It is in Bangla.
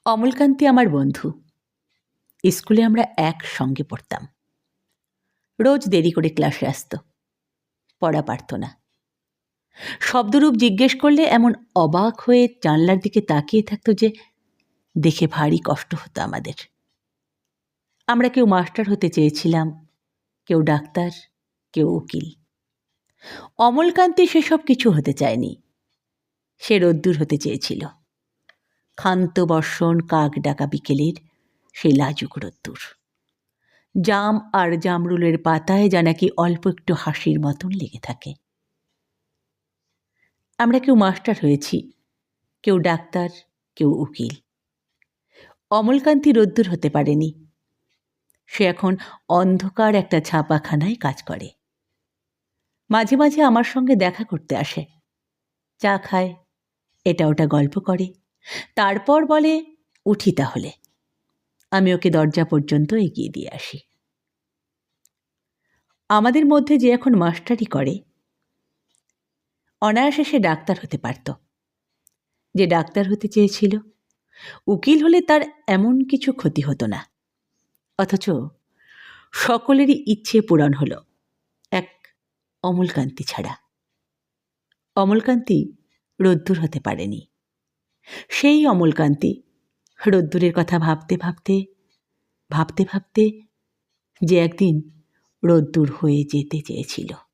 অমলকান্তি আমার বন্ধু। স্কুলে আমরা একসঙ্গে পড়তাম। রোজ দেরি করে ক্লাসে আসত, পড়া পারত না। শব্দরূপ জিজ্ঞেস করলে এমন অবাক হয়ে জানলার দিকে তাকিয়ে থাকতো যে দেখে ভারী কষ্ট হতো আমাদের। আমরা কেউ মাস্টার হতে চেয়েছিলাম, কেউ ডাক্তার, কেউ উকিল। অমলকান্তি সেসব কিছু হতে চায়নি। সে রোদ্দুর হতে চেয়েছিল, ক্ষান্ত বর্ষণ কাক ডাকা বিকেলের সেই লাজুক রোদ্দুর। জাম আর জামরুলের পাতায় যা নাকি অল্প একটু হাসির মতন লেগে থাকে। আমরা কেউ মাস্টার হয়েছি, কেউ ডাক্তার, কেউ উকিল। অমলকান্তি রোদ্দুর হতে পারেনি। সে এখন অন্ধকার একটা ছাপাখানায় কাজ করে। মাঝে মাঝে আমার সঙ্গে দেখা করতে আসে, চা খায়, এটা ওটা গল্প করে, তারপর বলে উঠি তাহলে। আমি ওকে দরজা পর্যন্ত এগিয়ে দিয়ে আসি। আমাদের মধ্যে যে এখন মাস্টারি করে, অনায়াসে সে ডাক্তার হতে পারত। যে ডাক্তার হতে চেয়েছিল, উকিল হলে তার এমন কিছু ক্ষতি হতো না। অথচ সকলেরই ইচ্ছে পূরণ হলো, এক অমলকান্তি ছাড়া। অমলকান্তি রোদ্দুর হতে পারেনি। সেই অমলকান্তি রোদ্দুরের কথা ভাবতে ভাবতে ভাবতে ভাবতে যে একদিন রোদ্দুর হয়ে যেতে চেয়েছিল।